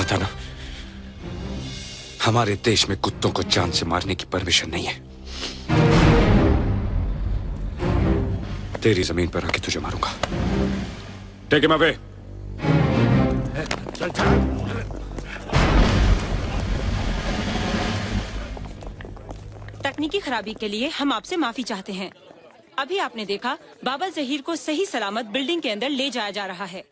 था ना, हमारे देश में कुत्तों को जान से मारने की परमिशन नहीं है। तेरी जमीन पर आके तुझे मारूंगा। Take him away. चल चल। तकनीकी खराबी के लिए हम आपसे माफी चाहते हैं। अभी आपने देखा बाबा जहीर को सही सलामत बिल्डिंग के अंदर ले जाया जा रहा है।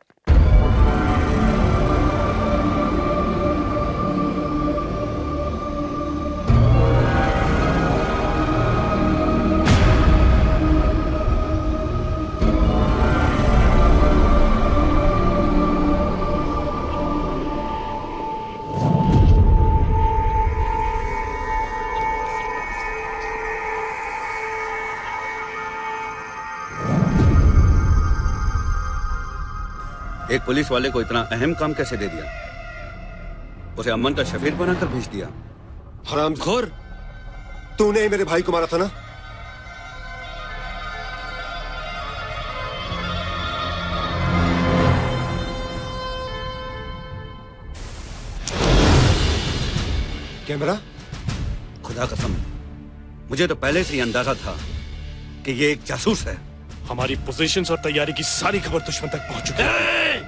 एक पुलिस वाले को इतना अहम काम कैसे दे दिया? उसे अमन का शफीर बनाकर भेज दिया। हरामखोर, तूने ही मेरे भाई को मारा था ना? कैमरा? खुदा कसम, मुझे तो पहले से ही अंदाजा था कि ये एक जासूस है। हमारी पोजीशंस और तैयारी की सारी खबर दुश्मन तक पहुंच चुकी है।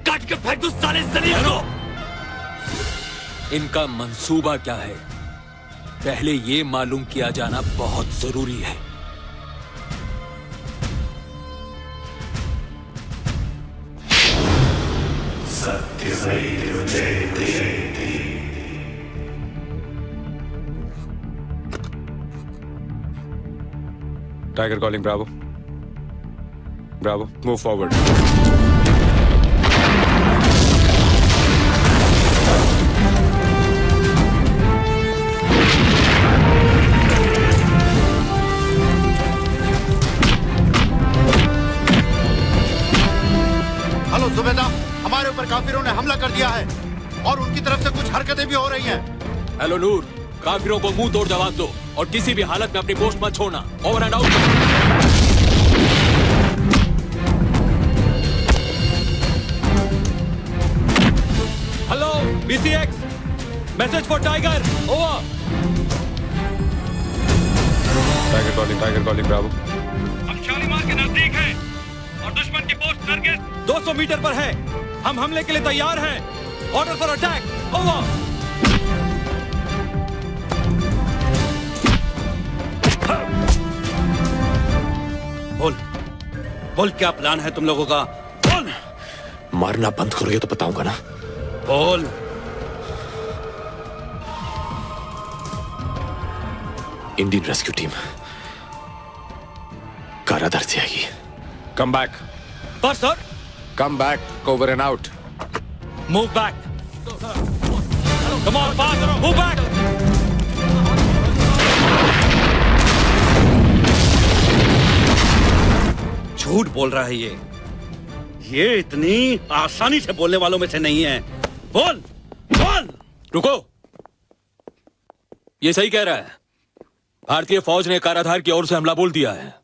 काट के फेंक दो साले जलील को। इनका मंसूबा क्या है, पहले ये मालूम किया जाना बहुत जरूरी है। सत्यमेव जयते। Tiger calling. Bravo bravo, move forward. Hello सुबेदा, हमारे ऊपर काफिरों ने हमला कर दिया है और उनकी तरफ से कुछ हरकतें भी हो रही हैं। हेलो नूर, काफिरों को मुंह तोड़ जवाब दो और किसी भी हालत में अपनी पोस्ट मत छोड़ना। Over and out. Hello BCX, message for tiger. Over. Tiger calling Bravo. हम शालीमार के नजदीक हैं और दुश्मन की पोस्ट टारगेट 200 मीटर पर है। हम हमले के लिए तैयार हैं। Order for attack. ओवर। बोल बोल, क्या प्लान है तुम लोगों का? बोल। मारना बंद करो, ये तो बताऊंगा ना। बोल। इंडियन रेस्क्यू टीम कारादर से आएगी। Come back. पर sir. Come back, over and out. Move back. Come on fast, move back. झूठ बोल रहा है ये इतनी आसानी से बोलने वालों में से नहीं है। बोल बोल। रुको, ये सही कह रहा है। भारतीय फौज ने काराधार की ओर से हमला बोल दिया है।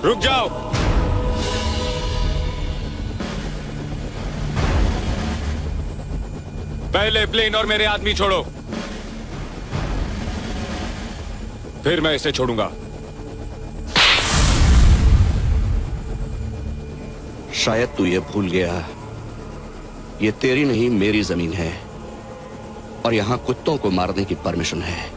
रुक जाओ। पहले प्लेन और मेरे आदमी छोड़ो, फिर मैं इसे छोड़ूंगा। शायद तू ये भूल गया, ये तेरी नहीं मेरी जमीन है और यहां कुत्तों को मारने की परमिशन है।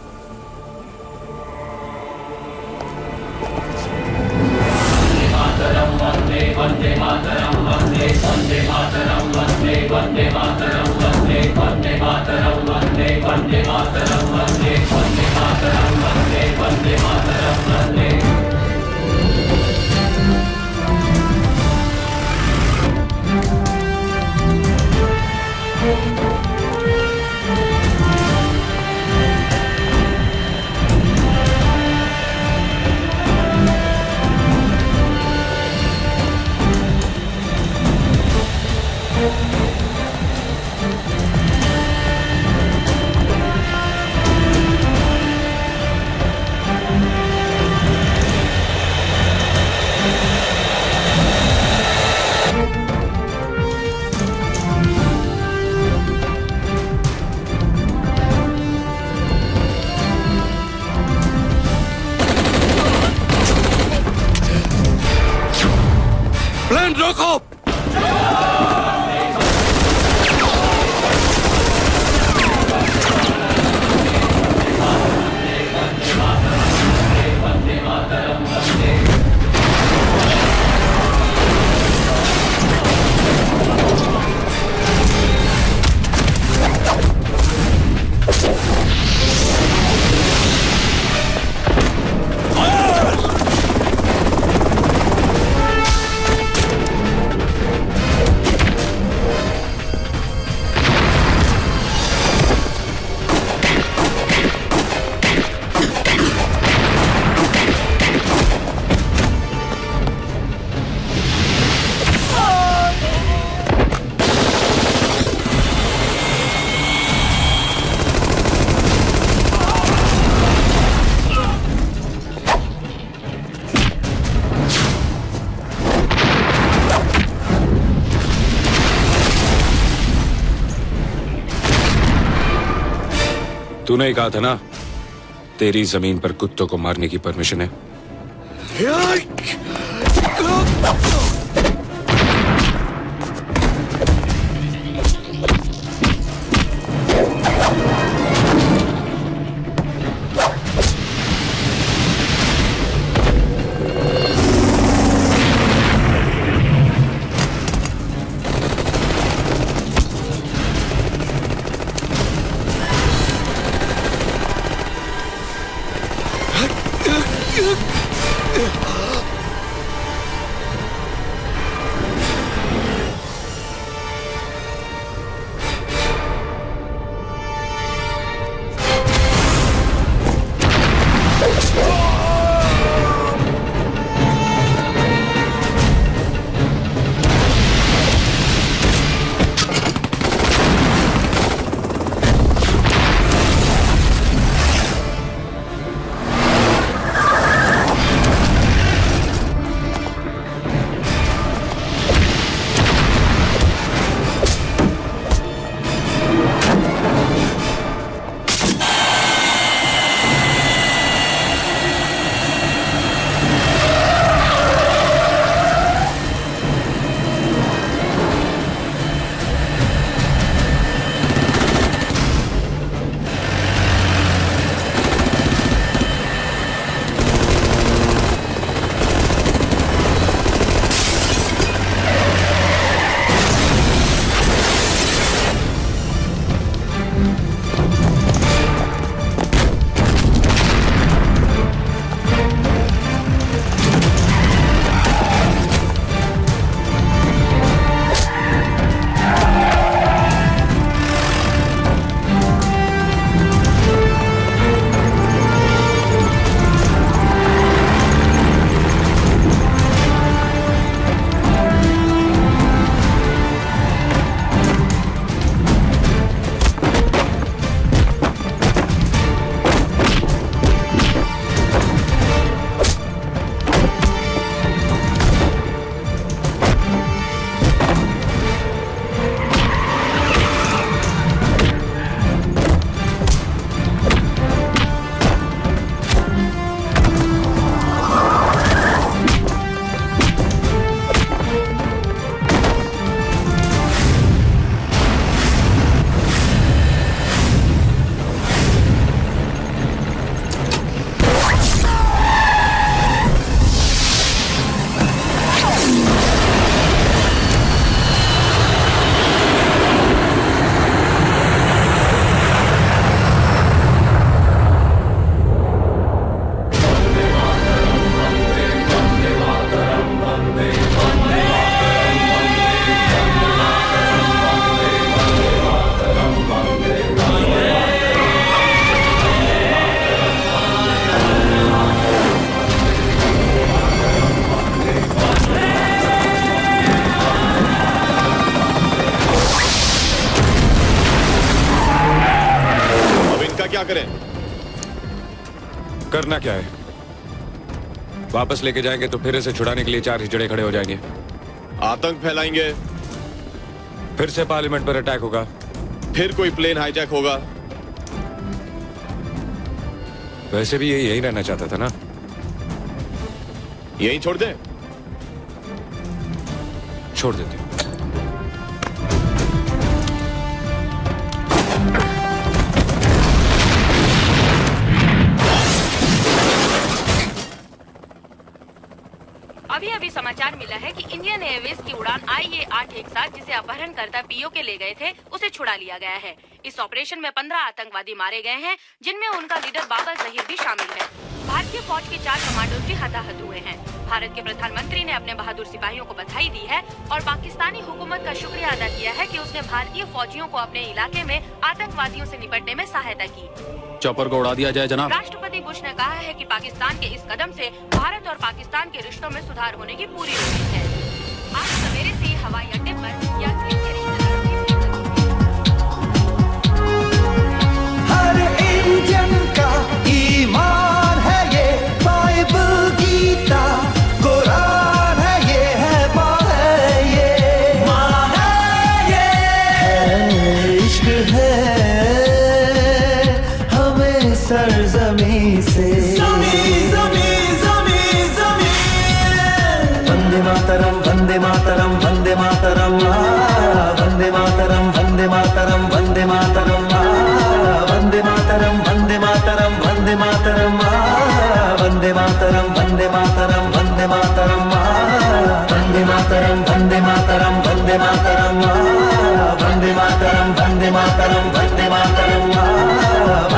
प्लेन रोको! तूने कहा था ना, तेरी जमीन पर कुत्तों को मारने की परमिशन है। करना क्या है? वापस लेके जाएंगे तो फिर इसे छुड़ाने के लिए 4 हिजड़े खड़े हो जाएंगे। आतंक फैलाएंगे, फिर से पार्लियामेंट पर अटैक होगा, फिर कोई प्लेन हाईजैक होगा। वैसे भी ये यही रहना चाहता था ना। यहीं छोड़ दें? छोड़ देते। अभी अभी समाचार मिला है कि इंडियन एयरवेज की उड़ान IA-817 जिसे अपहरणकर्ता पीओके ले गए थे उसे छुड़ा लिया गया है। इस ऑपरेशन में 15 आतंकवादी मारे गए हैं, जिनमें उनका लीडर बाबा जहीर भी शामिल है। भारतीय फौज के 4 कमांडोज भी हताहत हुए हैं। भारत के प्रधानमंत्री ने अपने बहादुर सिपाहियों को बधाई दी है और पाकिस्तानी हुकूमत का शुक्रिया अदा किया है कि उसने भारतीय फौजियों को अपने इलाके में आतंकवादियों से निपटने में सहायता की। चॉपर को उड़ा दिया जाए जनाब। राष्ट्रपति बुश ने कहा है कि पाकिस्तान के इस कदम से भारत और पाकिस्तान के रिश्तों में सुधार होने की पूरी उम्मीद है। आज सवेरे से हवाई अड्डे पर यात्रियों के हर इंडियन का ईमान है ये, बाइबल गीता कुरान है ये, है माँ है ये, माँ है ये, इश्क है हमें सरजमी से, जमी जमी जमी जमी। वंदे मातरम वंदे मातरम वंदे मातरम, वंदे मातरम वंदे मातरम वंदे मातरम, वंदे मातरम वंदे मातरम वंदे मातरम, वंदे मातरम वंदे मातरम वंदे मातरम, वंदे मातरम वंदे मातरम वंदे मातरम।